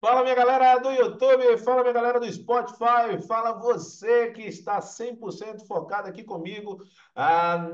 Fala, minha galera do YouTube, fala, minha galera do Spotify, fala você que está 100% focado aqui comigo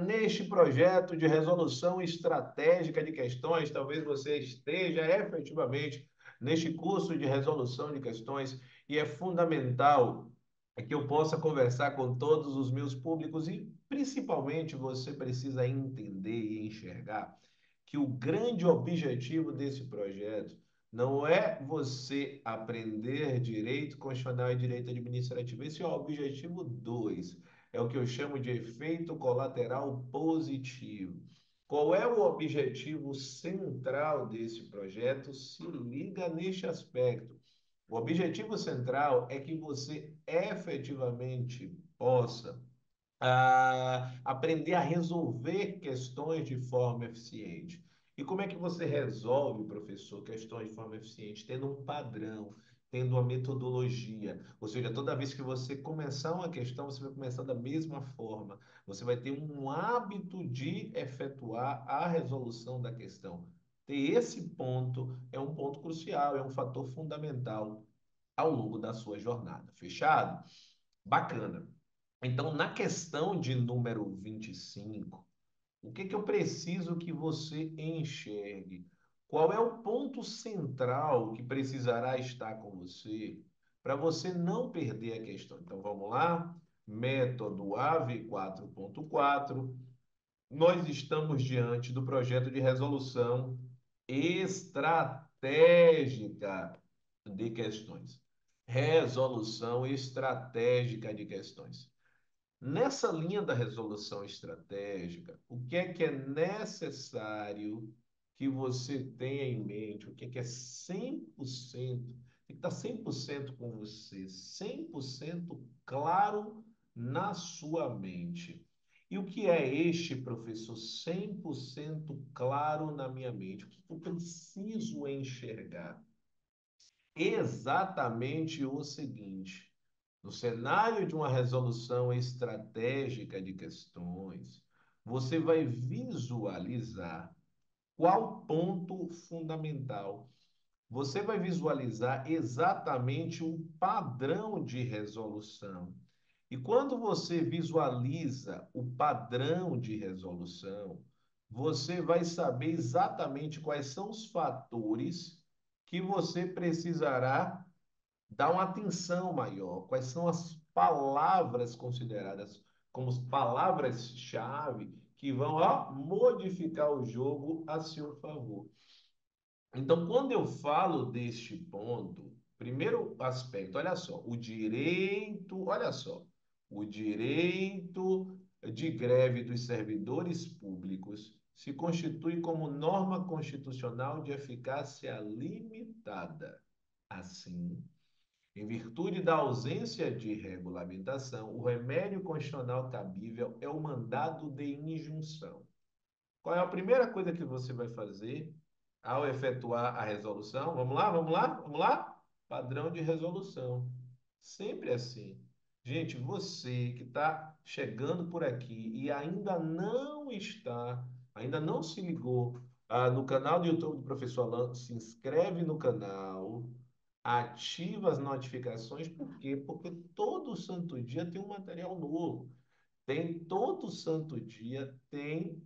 neste projeto de resolução estratégica de questões. Talvez você esteja efetivamente neste curso de resolução de questões e é fundamental que eu possa conversar com todos os meus públicos e, principalmente, você precisa entender e enxergar que o grande objetivo desse projeto não é você aprender direito constitucional e direito administrativo. Esse é o objetivo 2. É o que eu chamo de efeito colateral positivo. Qual é o objetivo central desse projeto? Se liga neste aspecto. O objetivo central é que você efetivamente possa aprender a resolver questões de forma eficiente. E como é que você resolve, professor, questões de forma eficiente? Tendo um padrão, tendo uma metodologia. Ou seja, toda vez que você começar uma questão, você vai começar da mesma forma. Você vai ter um hábito de efetuar a resolução da questão. Ter esse ponto é um ponto crucial, é um fator fundamental ao longo da sua jornada. Fechado? Bacana. Então, na questão de número 25, o que que eu preciso que você enxergue? Qual é o ponto central que precisará estar com você para você não perder a questão? Então, vamos lá. Método AV4.4. Nós estamos diante do projeto de resolução estratégica de questões. Resolução estratégica de questões. Nessa linha da resolução estratégica, o que é necessário que você tenha em mente? O que é 100%? Tem que estar 100% com você, 100% claro na sua mente. E o que é este, professor, 100% claro na minha mente? O que eu preciso enxergar? Exatamente o seguinte: no cenário de uma resolução estratégica de questões, você vai visualizar qual ponto fundamental. Você vai visualizar exatamente o padrão de resolução. E quando você visualiza o padrão de resolução, você vai saber exatamente quais são os fatores que você precisará dar uma atenção maior. Quais são as palavras consideradas como as palavras-chave que vão modificar o jogo a seu favor? Então, quando eu falo deste ponto, primeiro aspecto, olha só, o direito de greve dos servidores públicos se constitui como norma constitucional de eficácia limitada. Assim, em virtude da ausência de regulamentação, o remédio constitucional cabível é o mandado de injunção. Qual é a primeira coisa que você vai fazer ao efetuar a resolução? Vamos lá, vamos lá, vamos lá? Padrão de resolução. Sempre assim. Gente, você que está chegando por aqui e ainda não se ligou no canal do YouTube do Professor Alan, se inscreve no canal, ativa as notificações, por quê? Porque todo santo dia tem um material novo. Todo santo dia tem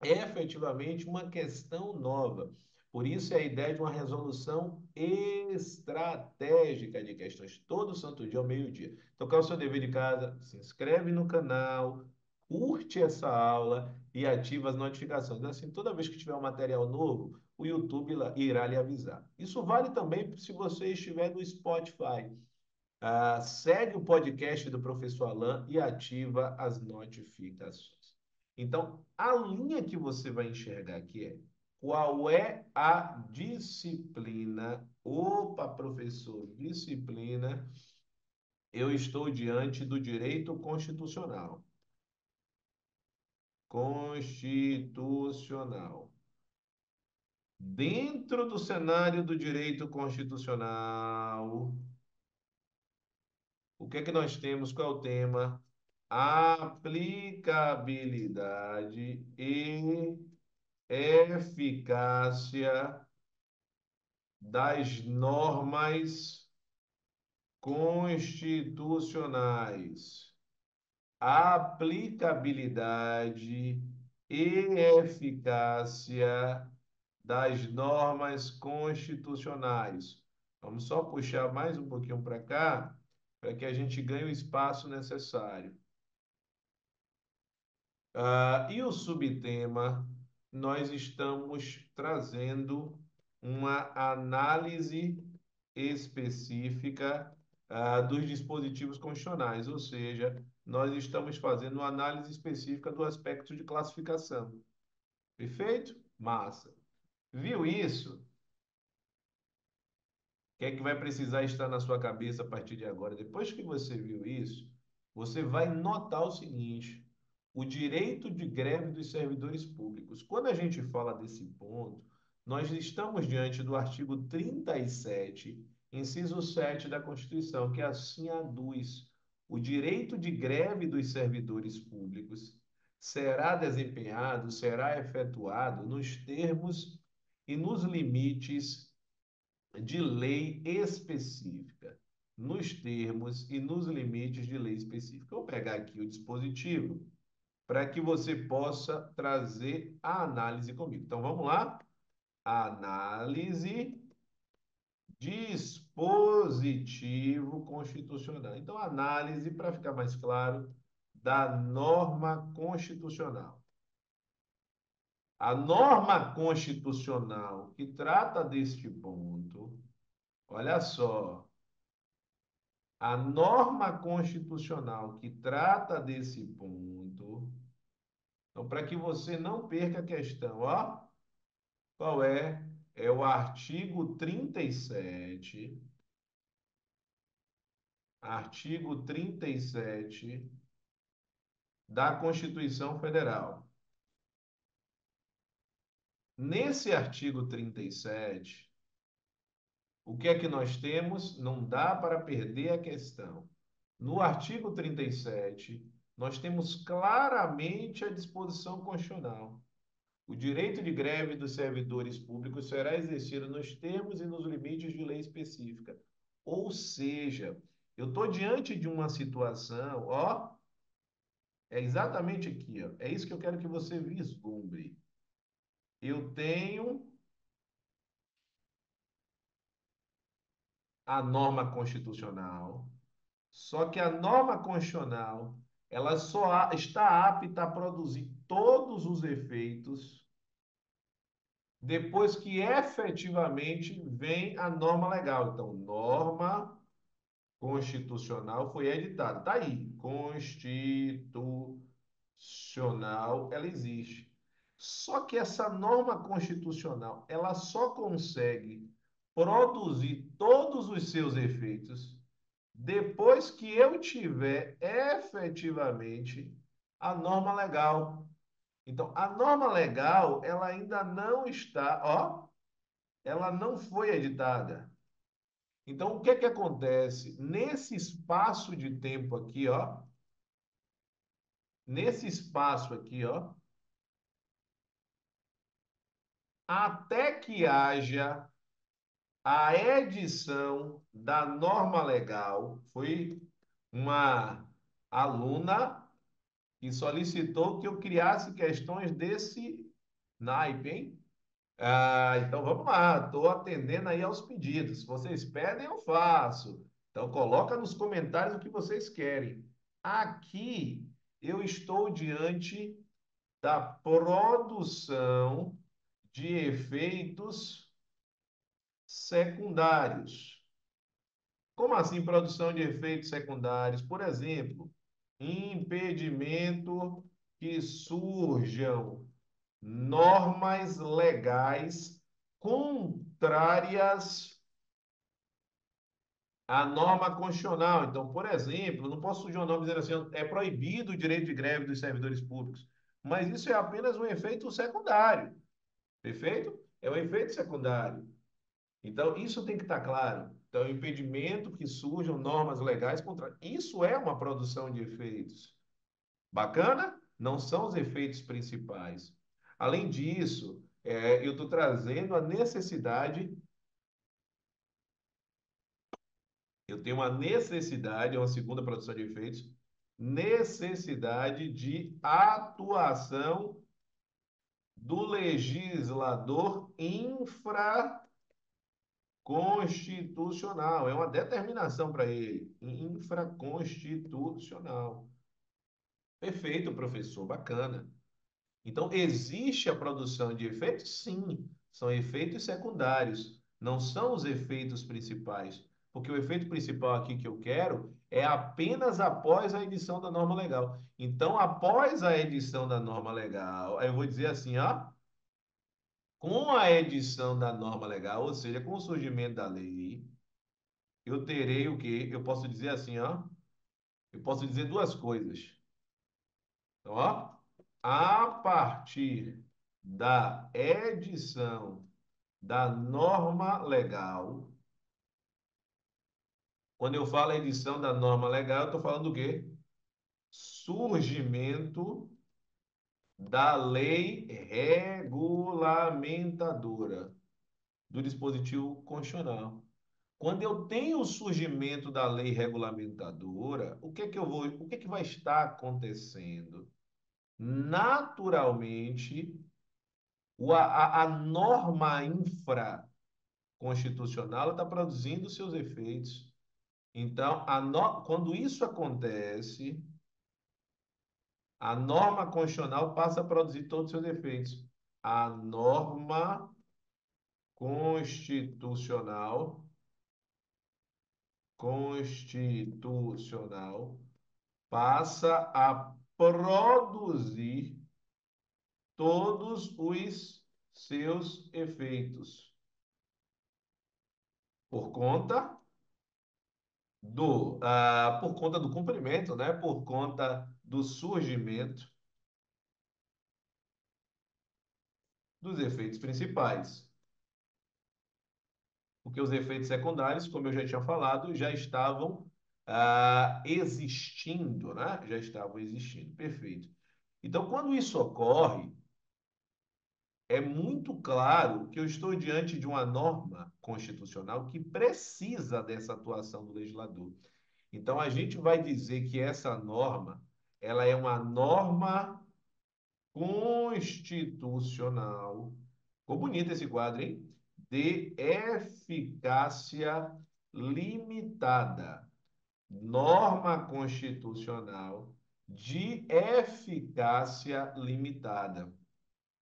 efetivamente uma questão nova. Por isso é a ideia de uma resolução estratégica de questões todo santo dia ao meio-dia. Então, qual é o seu dever de casa? Se inscreve no canal, curte essa aula e ativa as notificações. Assim, toda vez que tiver um material novo, o YouTube irá lhe avisar. Isso vale também se você estiver no Spotify. Segue o podcast do Professor Alan e ativa as notificações. Então, a linha que você vai enxergar aqui é qual é a disciplina. Opa, professor, disciplina. Eu estou diante do direito constitucional. Constitucional. Dentro do cenário do direito constitucional, o que é que nós temos? Qual é o tema? Aplicabilidade e eficácia das normas constitucionais, aplicabilidade e eficácia das normas constitucionais. Vamos só puxar mais um pouquinho para cá, para que a gente ganhe o espaço necessário. E o subtema, nós estamos trazendo uma análise específica, dos dispositivos constitucionais, ou seja, nós estamos fazendo uma análise específica do aspecto de classificação. Perfeito? Massa. Viu isso? O que é que vai precisar estar na sua cabeça a partir de agora? Depois que você viu isso, você vai notar o seguinte: o direito de greve dos servidores públicos. Quando a gente fala desse ponto, nós estamos diante do artigo 37, inciso 7 da Constituição, que assim aduz: o direito de greve dos servidores públicos será desempenhado, será efetuado nos termos e nos limites de lei específica, nos termos e nos limites de lei específica. Vou pegar aqui o dispositivo para que você possa trazer a análise comigo. Então vamos lá? Análise dispositivo constitucional. Então, análise, para ficar mais claro, da norma constitucional. A norma constitucional que trata deste ponto, olha só, a norma constitucional que trata desse ponto, então, para que você não perca a questão, ó, qual é? É o artigo 37, artigo 37 da Constituição Federal. Nesse artigo 37, o que é que nós temos? Não dá para perder a questão. No artigo 37, nós temos claramente a disposição constitucional. O direito de greve dos servidores públicos será exercido nos termos e nos limites de lei específica. Ou seja, eu estou diante de uma situação, ó, é exatamente aqui, ó, é isso que eu quero que você vislumbre. Eu tenho a norma constitucional, só que a norma constitucional, ela só está apta a produzir todos os efeitos depois que efetivamente vem a norma legal. Então, norma constitucional foi editada. Está aí. Constitucional, ela existe. Só que essa norma constitucional, ela só consegue produzir todos os seus efeitos depois que eu tiver efetivamente a norma legal. Então, a norma legal, ela ainda não está, ó, ela não foi editada. Então, o que é que acontece? Nesse espaço de tempo aqui, ó, nesse espaço aqui, ó, até que haja a edição da norma legal, foi uma aluna que solicitou que eu criasse questões desse naipe, hein? Então vamos lá, estou atendendo aí aos pedidos. Se vocês pedem, eu faço. Então coloca nos comentários o que vocês querem. Aqui eu estou diante da produção de efeitos secundários. Como assim produção de efeitos secundários? Por exemplo, impedimento que surjam normas legais contrárias à norma constitucional. Então, por exemplo, não posso surgir uma norma dizendo assim, é proibido o direito de greve dos servidores públicos, mas isso é apenas um efeito secundário, perfeito? É um efeito secundário. Então, isso tem que estar claro. Então, impedimento que surjam normas legais contra. Isso é uma produção de efeitos. Bacana? Não são os efeitos principais. Além disso, eu estou trazendo a necessidade Eu tenho uma necessidade, é uma segunda produção de efeitos, necessidade de atuação do legislador infraconstitucional. É uma determinação para ele, infraconstitucional. Perfeito, professor, bacana. Então, existe a produção de efeitos? Sim, são efeitos secundários, não são os efeitos principais. Porque o efeito principal aqui que eu quero é apenas após a edição da norma legal. Então, após a edição da norma legal, aí eu vou dizer assim, ó, com a edição da norma legal, ou seja, com o surgimento da lei, eu terei o quê? Eu posso dizer assim, ó, eu posso dizer duas coisas. Então, ó, a partir da edição da norma legal, quando eu falo edição da norma legal, eu estou falando do quê? Surgimento da lei regulamentadora do dispositivo constitucional. Quando eu tenho o surgimento da lei regulamentadora, o que que vai estar acontecendo? Naturalmente, a norma infraconstitucional está produzindo seus efeitos. Então, quando isso acontece, a norma constitucional passa a produzir todos os seus efeitos. A norma constitucional, constitucional passa a produzir todos os seus efeitos por conta por conta do cumprimento, né? Por conta do surgimento dos efeitos principais. Porque os efeitos secundários, como eu já tinha falado, já estavam existindo, né? Já estavam existindo. Perfeito. Então, quando isso ocorre, é muito claro que eu estou diante de uma norma constitucional que precisa dessa atuação do legislador. Então, a gente vai dizer que essa norma, ela é uma norma constitucional. Ficou bonito esse quadro, hein? De eficácia limitada. Norma constitucional de eficácia limitada.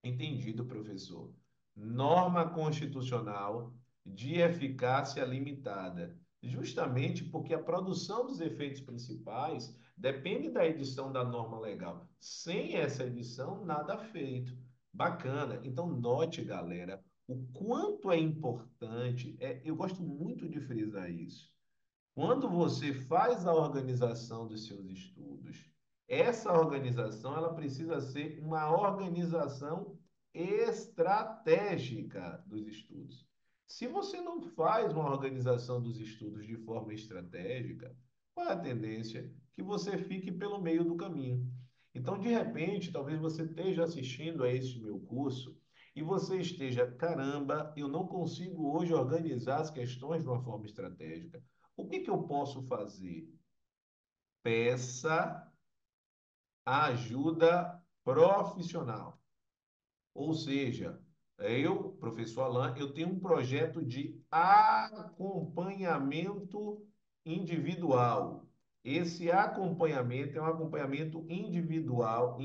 Entendido, professor. Norma constitucional de eficácia limitada. Justamente porque a produção dos efeitos principais depende da edição da norma legal. Sem essa edição, nada feito. Bacana. Então, note, galera, o quanto é importante. Eu gosto muito de frisar isso. Quando você faz a organização dos seus estudos, essa organização ela precisa ser uma organização estratégica dos estudos. Se você não faz uma organização dos estudos de forma estratégica, qual é a tendência? Que você fique pelo meio do caminho. Então, de repente, talvez você esteja assistindo a esse meu curso e você esteja, caramba, eu não consigo hoje organizar as questões de uma forma estratégica. O que que eu posso fazer? Peça ajuda profissional. Ou seja, eu, professor Alain, eu tenho um projeto de acompanhamento individual. Esse acompanhamento é um acompanhamento individual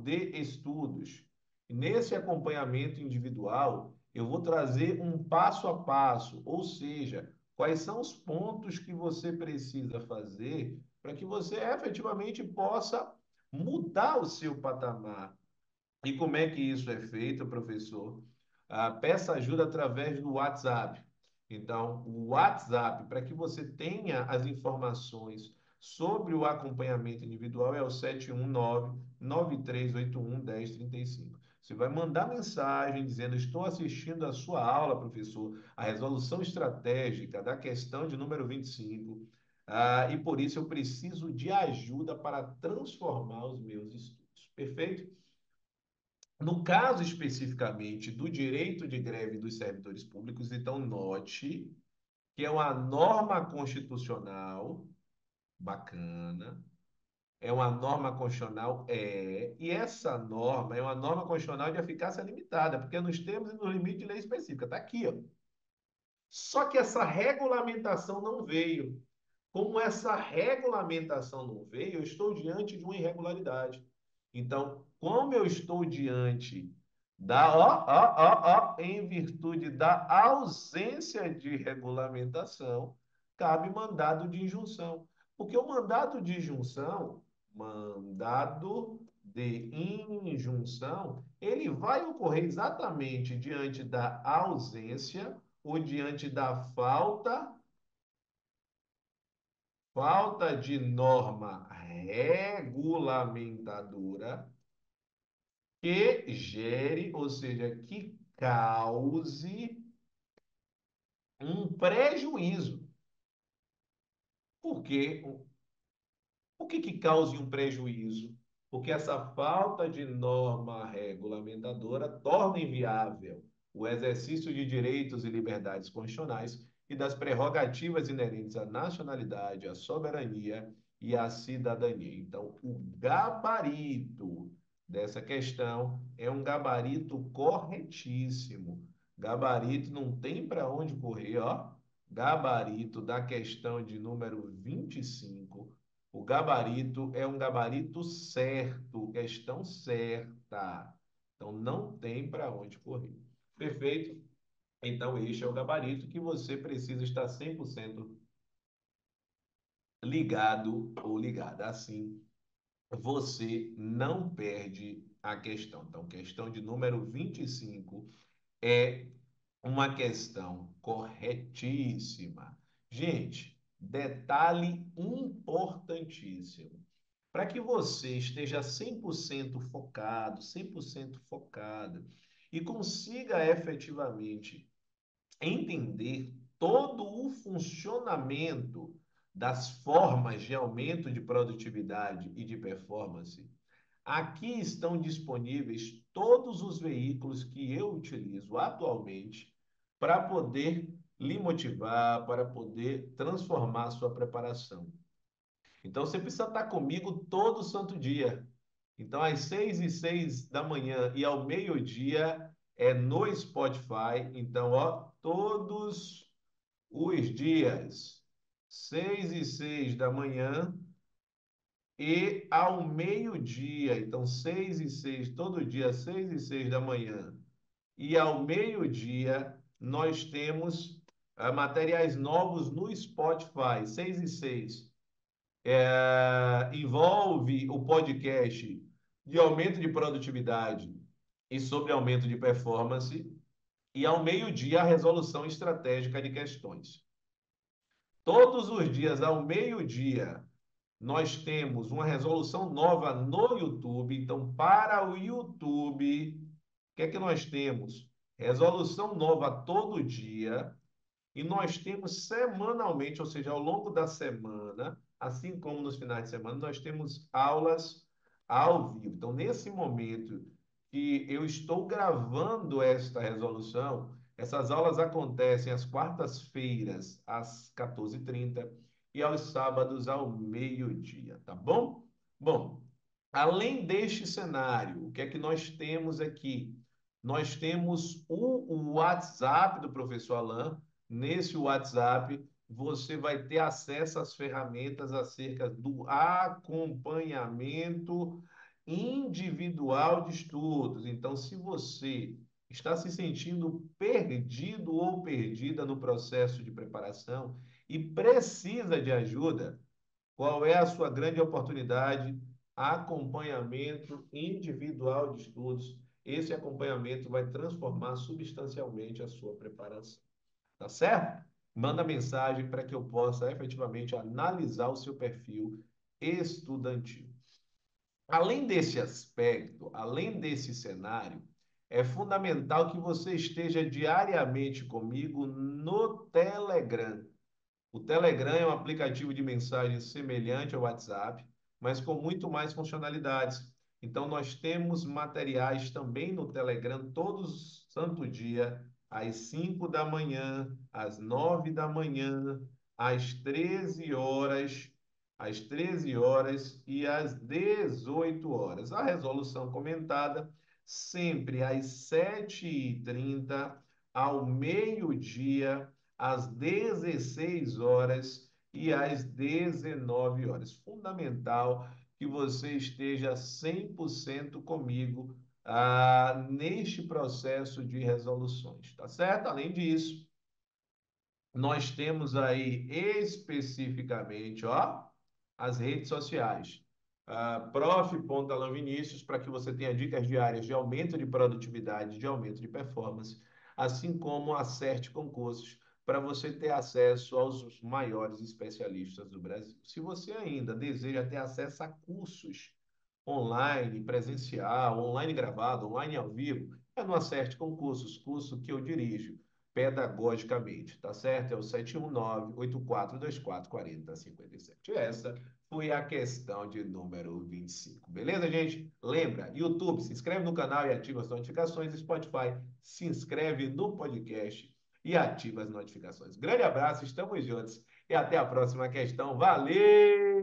de estudos. E nesse acompanhamento individual, eu vou trazer um passo a passo, ou seja, quais são os pontos que você precisa fazer para que você efetivamente possa mudar o seu patamar. E como é que isso é feito, professor? Peça ajuda através do WhatsApp. Então, o WhatsApp, para que você tenha as informações sobre o acompanhamento individual, é o 719-9381-1035. Você vai mandar mensagem dizendo: estou assistindo a sua aula, professor, a resolução estratégica da questão de número 25, e por isso eu preciso de ajuda para transformar os meus estudos. Perfeito? No caso especificamente do direito de greve dos servidores públicos, então note que é uma norma constitucional bacana, é uma norma constitucional, e essa norma é uma norma constitucional de eficácia limitada, porque nos termos e no limite de lei específica, está aqui, ó. Só que essa regulamentação não veio. Como essa regulamentação não veio, eu estou diante de uma irregularidade. Então, como eu estou diante em virtude da ausência de regulamentação, cabe mandado de injunção. Porque o mandado de injunção, ele vai ocorrer exatamente diante da ausência ou diante da falta de norma regulamentadora que gere, ou seja, que cause um prejuízo. Por quê? O que cause um prejuízo? Porque essa falta de norma regulamentadora torna inviável o exercício de direitos e liberdades constitucionais e das prerrogativas inerentes à nacionalidade, à soberania e à cidadania. Então, o gabarito dessa questão é um gabarito corretíssimo. Gabarito não tem para onde correr, ó. Gabarito da questão de número 25, o gabarito é um gabarito certo, questão certa. Então, não tem para onde correr. Perfeito? Então, este é o gabarito que você precisa estar 100% ligado ou ligada. Assim, você não perde a questão. Então, questão de número 25 é uma questão corretíssima. Gente, detalhe importantíssimo. Para que você esteja 100% focado, 100% focada e consiga efetivamente entender todo o funcionamento das formas de aumento de produtividade e de performance, aqui estão disponíveis todos os veículos que eu utilizo atualmente para poder lhe motivar, para poder transformar a sua preparação. Então, você precisa estar comigo todo santo dia. Então, às 6h06 da manhã e ao meio-dia é no Spotify. Então, ó, todos os dias, 6h06 da manhã e ao meio-dia. Então, 6h06, todo dia, 6h06 da manhã e ao meio-dia, nós temos materiais novos no Spotify, 6h06. Envolve o podcast de aumento de produtividade e sobre aumento de performance, e ao meio-dia a resolução estratégica de questões. Todos os dias, ao meio-dia, nós temos uma resolução nova no YouTube. Então, para o YouTube, o que é que nós temos? Resolução nova todo dia. E nós temos semanalmente, ou seja, ao longo da semana, assim como nos finais de semana, nós temos aulas ao vivo. Então, nesse momento que eu estou gravando esta resolução, essas aulas acontecem às quartas-feiras, às 14h30 e aos sábados ao meio-dia, tá bom? Bom, além deste cenário, o que é que nós temos aqui? Nós temos o WhatsApp do professor Alain. Nesse WhatsApp, você vai ter acesso às ferramentas acerca do acompanhamento individual de estudos. Então, se você está se sentindo perdido ou perdida no processo de preparação e precisa de ajuda, qual é a sua grande oportunidade? Acompanhamento individual de estudos. Esse acompanhamento vai transformar substancialmente a sua preparação. Tá certo? Manda mensagem para que eu possa efetivamente analisar o seu perfil estudantil. Além desse aspecto, além desse cenário, é fundamental que você esteja diariamente comigo no Telegram. O Telegram é um aplicativo de mensagem semelhante ao WhatsApp, mas com muito mais funcionalidades. Então, nós temos materiais também no Telegram, todos santo dia, às 5 da manhã, às 9 da manhã, às 13 horas, e às 18 horas. A resolução comentada sempre às 7h30, ao meio-dia, às 16 horas e às 19 horas. Fundamental que você esteja 100% comigo neste processo de resoluções, tá certo? Além disso, nós temos aí especificamente, ó, as redes sociais. Prof. Alan Vinícius, para que você tenha dicas diárias de aumento de produtividade, de aumento de performance, assim como acerte concursos, para você ter acesso aos maiores especialistas do Brasil. Se você ainda deseja ter acesso a cursos online, presencial, online gravado, online ao vivo, é no Acerte Concursos, curso que eu dirijo pedagogicamente, tá certo? É o 719-8424-4057. Essa foi a questão de número 25. Beleza, gente? Lembra, YouTube, se inscreve no canal e ativa as notificações. Spotify, se inscreve no podcast e ativa as notificações. Grande abraço, estamos juntos e até a próxima questão. Valeu!